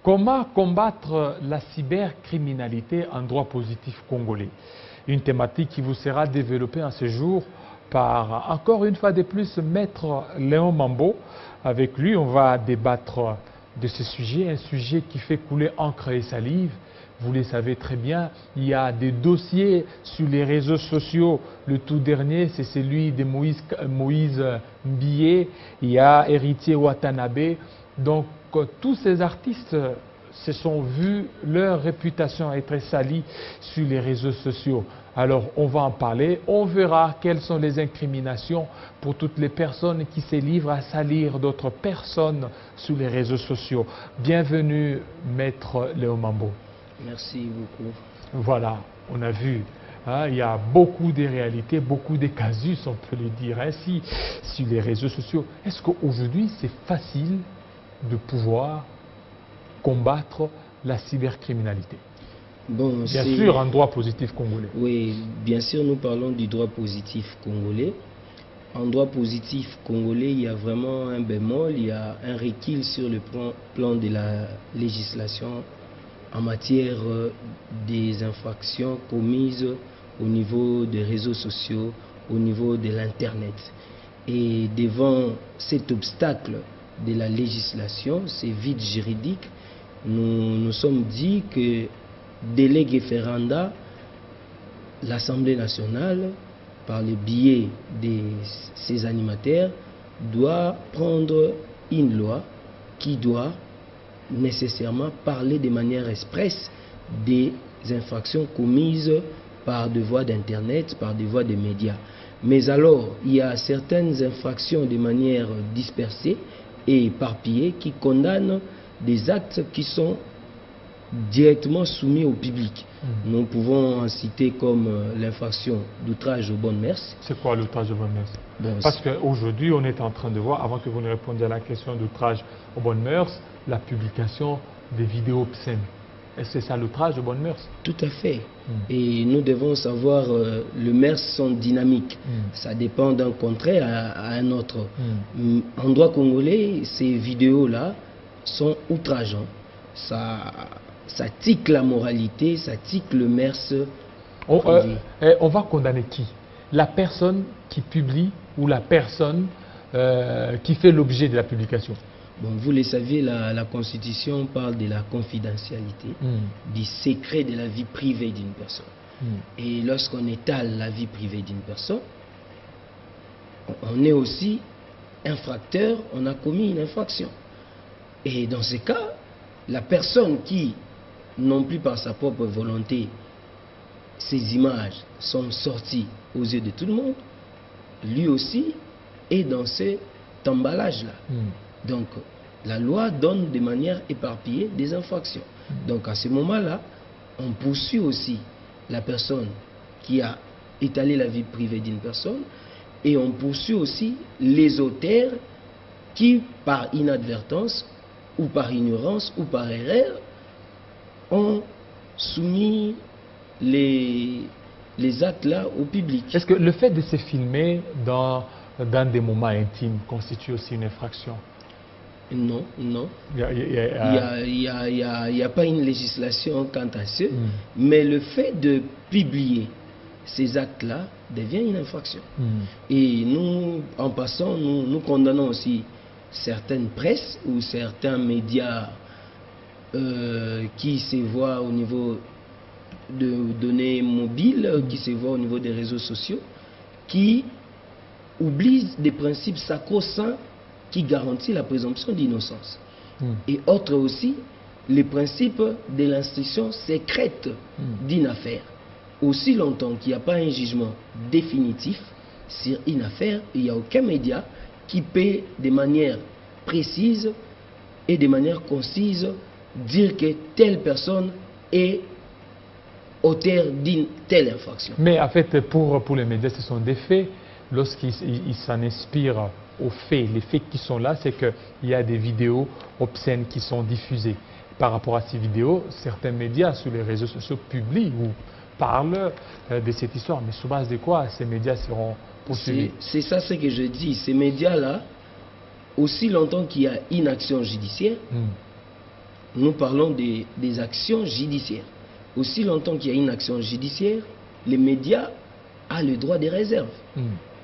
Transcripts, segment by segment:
Comment combattre la cybercriminalité en droit positif congolais? Une thématique qui vous sera développée en ce jour par, encore une fois de plus, Maître Léon Mambo. Avec lui, on va débattre de ce sujet, un sujet qui fait couler encre et salive. Vous le savez très bien, il y a des dossiers sur les réseaux sociaux. Le tout dernier, c'est celui de Moïse Mbié. Il y a Héritier Watanabe. Donc, tous ces artistes se sont vus leur réputation être salie sur les réseaux sociaux. Alors, on va en parler. On verra quelles sont les incriminations pour toutes les personnes qui se livrent à salir d'autres personnes sur les réseaux sociaux. Bienvenue, Maître Léon Mambo. Merci beaucoup. Voilà, on a vu, hein, il y a beaucoup de réalités, beaucoup de casus, on peut le dire ainsi, sur les réseaux sociaux. Est-ce qu'aujourd'hui, c'est facile de pouvoir combattre la cybercriminalité? Bon, bien sûr, en droit positif congolais. Oui, bien sûr, nous parlons du droit positif congolais. En droit positif congolais, il y a vraiment un bémol, il y a un recul sur le plan de la législation en matière des infractions commises au niveau des réseaux sociaux, au niveau de l'Internet. Et devant cet obstacle de la législation, ces vides juridiques, nous nous sommes dit que délégué ferenda, l'Assemblée nationale, par le biais de ses animateurs, doit prendre une loi qui doit nécessairement parler de manière expresse des infractions commises par des voies d'Internet, par des voies de médias. Mais alors, il y a certaines infractions de manière dispersée et éparpillée qui condamnent des actes qui sont directement soumis au public. Nous pouvons en citer comme l'infraction d'outrage aux bonnes mœurs. C'est quoi l'outrage aux bonnes mœurs? Parce qu'aujourd'hui, on est en train de voir, avant que vous ne répondiez à la question d'outrage aux bonnes mœurs, la publication des vidéos obscènes. Est-ce que c'est ça l'outrage aux bonnes mœurs? Tout à fait. Et nous devons savoir, les mœurs sont dynamiques. Ça dépend d'un contraire à un autre. En droit congolais, ces vidéos-là sont outrageantes. Ça tique la moralité, ça tique le mœurs. On va condamner qui? La personne qui publie ou la personne qui fait l'objet de la publication? Bon, vous le savez, la Constitution parle de la confidentialité, du secret de la vie privée d'une personne. Et lorsqu'on étale la vie privée d'une personne, on est aussi infracteur, on a commis une infraction. Et dans ce cas, la personne qui, non plus par sa propre volonté, ces images sont sorties aux yeux de tout le monde, lui aussi est dans cet emballage-là. Donc, la loi donne de manière éparpillée des infractions. Donc, à ce moment-là, on poursuit aussi la personne qui a étalé la vie privée d'une personne et on poursuit aussi les auteurs qui, par inadvertance ou par ignorance ou par erreur, ont soumis les actes-là au public. Est-ce que le fait de se filmer dans des moments intimes constitue aussi une infraction? Non, non. Il n'y a pas une législation quant à ça, mais le fait de publier ces actes-là devient une infraction. Et nous, en passant, nous condamnons aussi certaines presses ou certains médias qui se voient au niveau de données mobiles, qui se voient au niveau des réseaux sociaux, qui oublient des principes sacro-saints qui garantissent la présomption d'innocence. Et autre aussi, les principes de l'instruction secrète d'une affaire. Aussi longtemps qu'il n'y a pas un jugement définitif sur une affaire, il n'y a aucun média qui peut de manière précise et de manière concise dire que telle personne est auteur d'une telle infraction. Mais en fait, pour les médias, ce sont des faits. Lorsqu'ils s'en inspirent aux faits, les faits qui sont là, c'est qu'il y a des vidéos obscènes qui sont diffusées. Par rapport à ces vidéos, certains médias sur les réseaux sociaux publient ou parlent de cette histoire. Mais sur base de quoi ces médias seront poursuivis? C'est ça ce que je dis. Ces médias-là, aussi longtemps qu'il y a une action judiciaire, nous parlons des actions judiciaires. Aussi longtemps qu'il y a une action judiciaire, les médias ont le droit des réserves.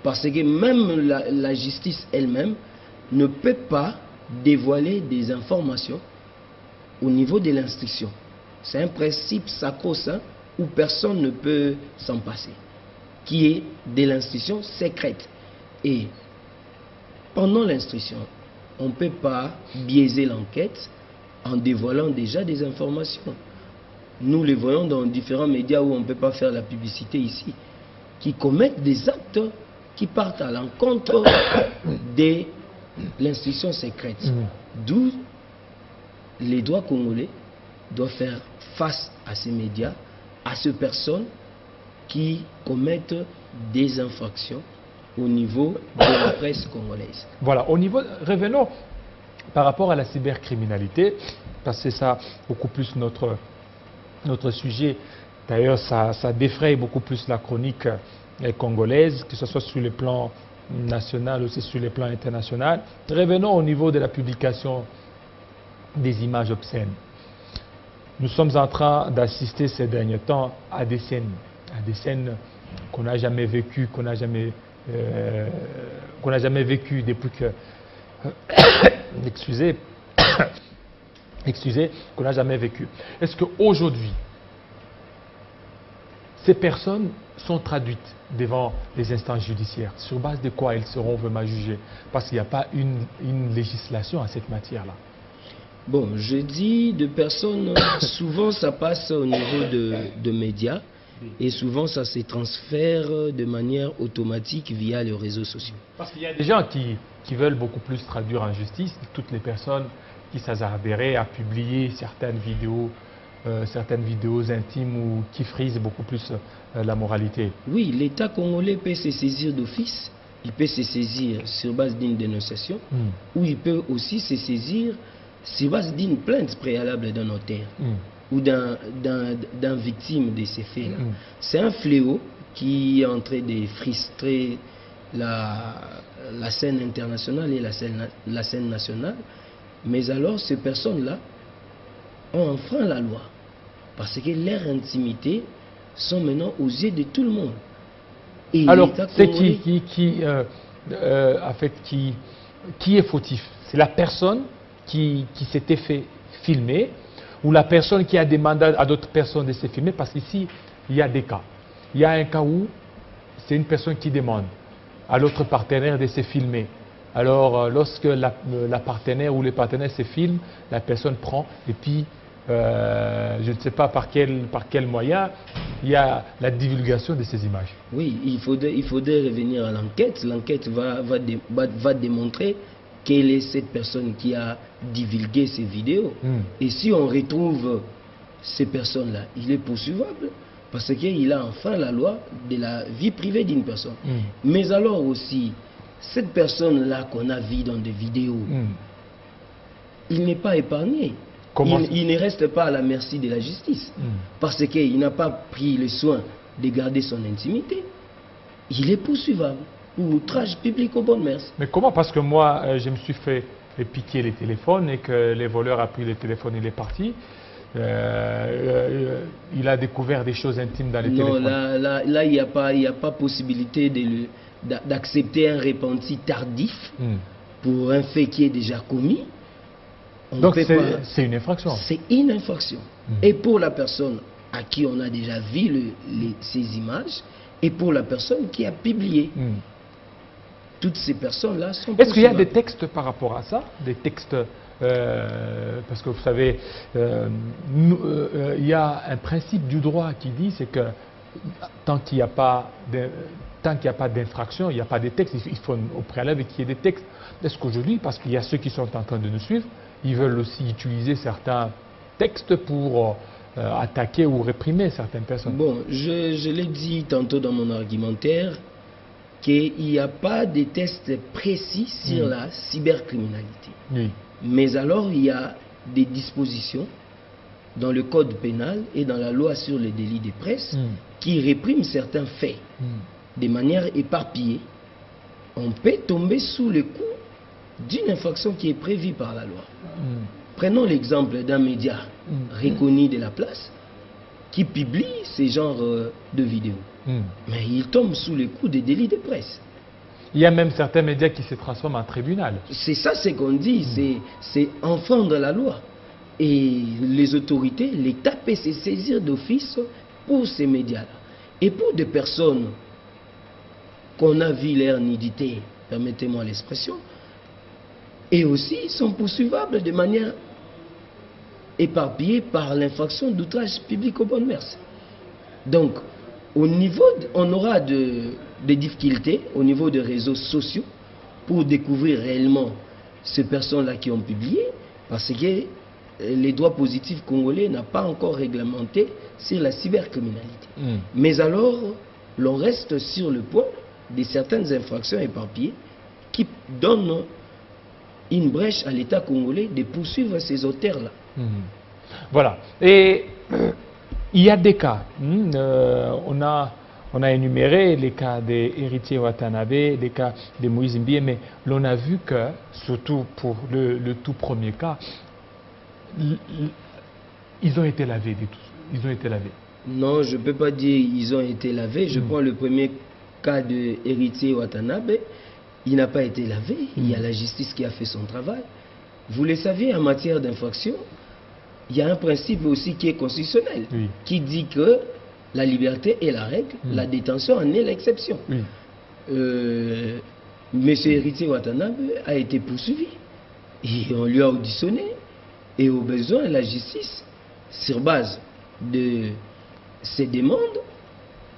Parce que même la justice elle-même ne peut pas dévoiler des informations au niveau de l'instruction. C'est un principe sacro-saint où personne ne peut s'en passer, qui est de l'instruction secrète. Et pendant l'instruction, on ne peut pas biaiser l'enquête en dévoilant déjà des informations. Nous les voyons dans différents médias où on ne peut pas faire la publicité ici, qui commettent des actes qui partent à l'encontre de l'instruction secrète. D'où les droits congolais doivent faire face à ces médias, à ces personnes qui commettent des infractions au niveau de la presse congolaise. Voilà, revenons par rapport à la cybercriminalité, parce que c'est ça beaucoup plus notre sujet. D'ailleurs, ça défraye beaucoup plus la chronique congolaise, que ce soit sur le plan national ou sur le plan international. Revenons au niveau de la publication des images obscènes. Nous sommes en train d'assister ces derniers temps à des scènes qu'on n'a jamais vécues, qu'on n'a jamais vécues depuis que excusez, qu'on n'a jamais vécu. Est-ce qu'aujourd'hui, ces personnes sont traduites devant les instances judiciaires? Sur base de quoi elles seront vraiment jugées? Parce qu'il n'y a pas une législation à cette matière-là. Bon, je dis de personnes, souvent ça passe au niveau de médias et souvent ça se transfère de manière automatique via les réseaux sociaux. Parce qu'il y a des gens qui veulent beaucoup plus traduire en justice toutes les personnes qui s'hasarderaient à publier certaines vidéos intimes ou qui frisent beaucoup plus la moralité. Oui, l'État congolais peut se saisir d'office, il peut se saisir sur base d'une dénonciation, ou il peut aussi se saisir sur base d'une plainte préalable d'un notaire ou d'un victime de ces faits-là. C'est un fléau qui est en train de frustrer la scène internationale et la scène nationale. Mais alors, ces personnes-là ont enfreint la loi parce que leurs intimités sont maintenant aux yeux de tout le monde. Et alors, c'est qui est fautif? C'est la personne qui s'était fait filmer ou la personne qui a demandé à d'autres personnes de se filmer? Parce qu'ici, il y a des cas. Il y a un cas où c'est une personne qui demande à l'autre partenaire de se filmer. Alors, lorsque la partenaire ou le partenaire se filme, la personne prend et puis, je ne sais pas par quel moyen, il y a la divulgation de ces images. Oui, il faudrait revenir à l'enquête. L'enquête va démontrer quelle est cette personne qui a divulgué ces vidéos. Et si on retrouve ces personnes-là, il est poursuivable parce qu'il a enfreint la loi de la vie privée d'une personne. Mais alors aussi, cette personne-là qu'on a vue dans des vidéos, il n'est pas épargné. Il ne reste pas à la merci de la justice parce qu'il n'a pas pris le soin de garder son intimité. Il est poursuivable pour outrage public aux bonnes mœurs. Mais comment? Parce que moi, je me suis fait piquer les téléphones et que les voleurs ont pris le téléphone et il est parti. Il a découvert des choses intimes dans les téléphones. Non, là, il n'y a pas possibilité d'accepter un repenti tardif pour un fait qui est déjà commis. Donc c'est une infraction. C'est une infraction. Et pour la personne à qui on a déjà vu ces images, et pour la personne qui a publié. Toutes ces personnes-là sont... Est-ce qu'il y a des textes par rapport à ça? Des textes... parce que vous savez, il y a un principe du droit qui dit, c'est que tant qu'il n'y a pas d'infraction, il n'y a pas de textes. Il faut au préalable qu'il y ait des textes. Est-ce qu'aujourd'hui, parce qu'il y a ceux qui sont en train de nous suivre, ils veulent aussi utiliser certains textes pour attaquer ou réprimer certaines personnes? Bon, je l'ai dit tantôt dans mon argumentaire, qu'il n'y a pas de tests précis sur la cybercriminalité. Mais alors, il y a des dispositions dans le code pénal et dans la loi sur les délits de presse qui répriment certains faits de manière éparpillée. On peut tomber sous le coup d'une infraction qui est prévue par la loi. Prenons l'exemple d'un média reconnu de la place qui publie ce genre de vidéos. Mais il tombe sous le coup des délits de presse. Il y a même certains médias qui se transforment en tribunal. C'est ça ce qu'on dit, c'est enfreindre la loi. Et les autorités, l'État peut se saisir d'office pour ces médias-là. Et pour des personnes qu'on a vu leur nudité, permettez-moi l'expression, et aussi sont poursuivables de manière éparpillée par l'infraction d'outrage public aux bonnes mœurs. Donc, au niveau, on aura des difficultés au niveau des réseaux sociaux pour découvrir réellement ces personnes-là qui ont publié, parce que les droits positifs congolais n'ont pas encore réglementé sur la cybercriminalité. Mais alors, l'on reste sur le point de certaines infractions éparpillées qui donnent une brèche à l'État congolais de poursuivre ces auteurs-là. Voilà. Et il y a des cas. On a énuméré les cas des héritiers Watanabe, les cas de Moïse Mbie, mais l'on a vu que, surtout pour le tout premier cas, ils ont été lavés de tout. Ils ont été lavés. Non, je ne peux pas dire ils ont été lavés. Je prends le premier cas de héritier Watanabe. Il n'a pas été lavé. Il y a la justice qui a fait son travail. Vous le savez, en matière d'infraction, il y a un principe aussi qui est constitutionnel, qui dit que la liberté est la règle, la détention en est l'exception. Monsieur héritier Watanabe a été poursuivi. Et on lui a auditionné. Et au besoin, la justice, sur base de ses demandes,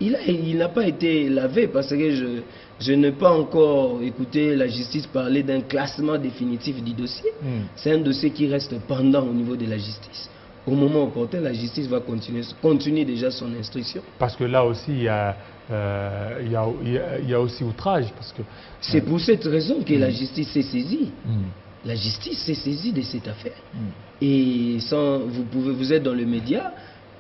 il n'a pas été lavé parce que je n'ai pas encore écouté la justice parler d'un classement définitif du dossier. C'est un dossier qui reste pendant au niveau de la justice. Au moment opportun, la justice va continuer déjà son instruction. Parce que là aussi, il y a aussi outrage. C'est pour cette raison que la justice s'est saisie. La justice s'est saisie de cette affaire. Et vous êtes dans le média,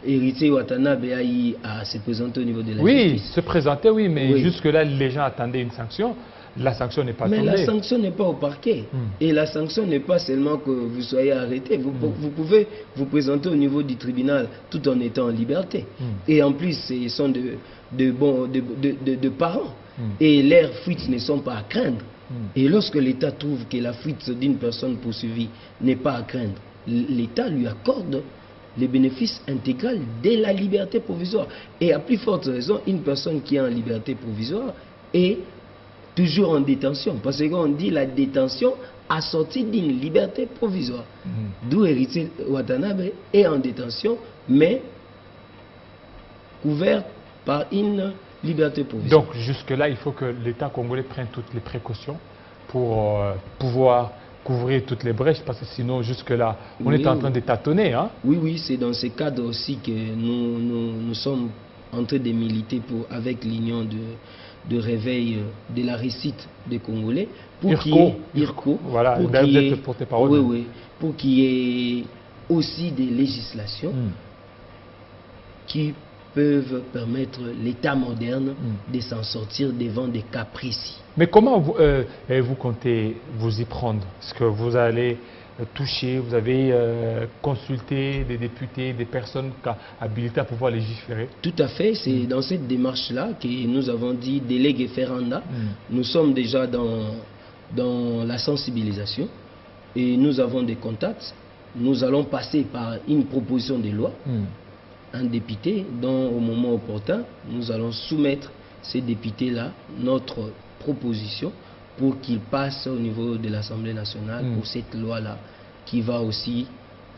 héritier Watanabe a eu à se présenter au niveau de la justice. Oui, se présenter, oui, mais jusque-là, les gens attendaient une sanction. La sanction n'est pas tombée. Mais la sanction n'est pas au parquet. Et la sanction n'est pas seulement que vous soyez arrêté. Vous pouvez vous présenter au niveau du tribunal tout en étant en liberté. Et en plus, ce sont de parents. Et leurs fuites ne sont pas à craindre. Et lorsque l'État trouve que la fuite d'une personne poursuivie n'est pas à craindre, l'État lui accorde les bénéfices intégral de la liberté provisoire. Et à plus forte raison, une personne qui est en liberté provisoire est toujours en détention. Parce qu'on dit la détention assortie d'une liberté provisoire. D'où héritier Watanabe est en détention, mais couvert par une liberté provisoire. Donc jusque-là, il faut que l'État congolais prenne toutes les précautions pour pouvoir couvrir toutes les brèches, parce que sinon, jusque-là, on est en train de tâtonner. Hein? Oui, c'est dans ce cadre aussi que nous sommes en train de militer avec l'Union de réveil de la réussite des Congolais. IRCO, voilà, porte-parole. Pour qu'il y ait aussi des législations qui peuvent permettre l'État moderne de s'en sortir devant des cas précis. Mais comment vous comptez vous y prendre? Est-ce que vous allez toucher, vous avez consulté des députés, des personnes habilitées à pouvoir légiférer? Tout à fait, c'est dans cette démarche-là que nous avons dit délégué ferenda. Nous sommes déjà dans la sensibilisation et nous avons des contacts. Nous allons passer par une proposition de loi. Un député dont au moment opportun, nous allons soumettre ces députés-là notre proposition pour qu'ils passent au niveau de l'Assemblée nationale pour cette loi-là qui va aussi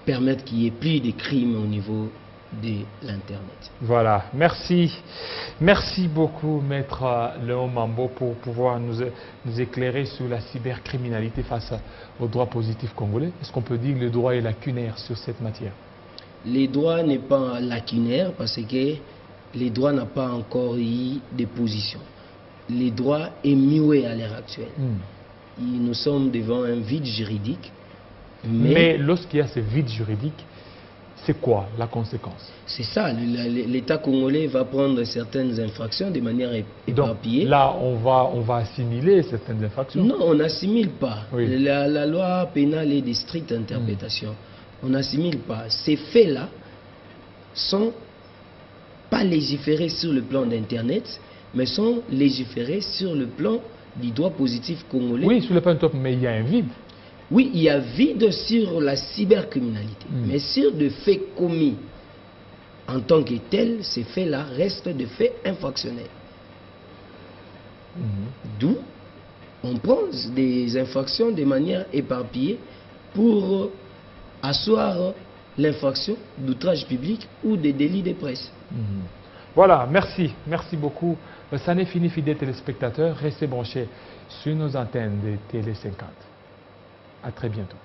permettre qu'il n'y ait plus de crimes au niveau de l'Internet. Voilà, merci. Merci beaucoup, Maître Léon Mambo, pour pouvoir nous éclairer sur la cybercriminalité face aux droits positifs congolais. Est-ce qu'on peut dire que le droit est lacunaire sur cette matière? Les droits n'est pas lacunaire parce que les droits n'ont pas encore eu de position. Les droits est muet à l'heure actuelle. Nous sommes devant un vide juridique. Mais lorsqu'il y a ce vide juridique, c'est quoi la conséquence? C'est ça, l'État congolais va prendre certaines infractions de manière éparpillée. Donc, là, on va assimiler certaines infractions. Non, on n'assimile pas. Oui. La loi pénale est de stricte interprétation. On n'assimile pas. Ces faits-là sont pas légiférés sur le plan d'Internet, mais sont légiférés sur le plan du droit positif congolais. Oui, sur le plan top, mais il y a un vide. Oui, il y a vide sur la cybercriminalité, mais sur des faits commis en tant que tels, ces faits-là restent des faits infractionnels. D'où on prend des infractions de manière éparpillée pour asseoir l'infraction d'outrage public ou des délits de presse. Voilà, merci beaucoup. Ça n'est fini, fidèles téléspectateurs. Restez branchés sur nos antennes de Télé 50. À très bientôt.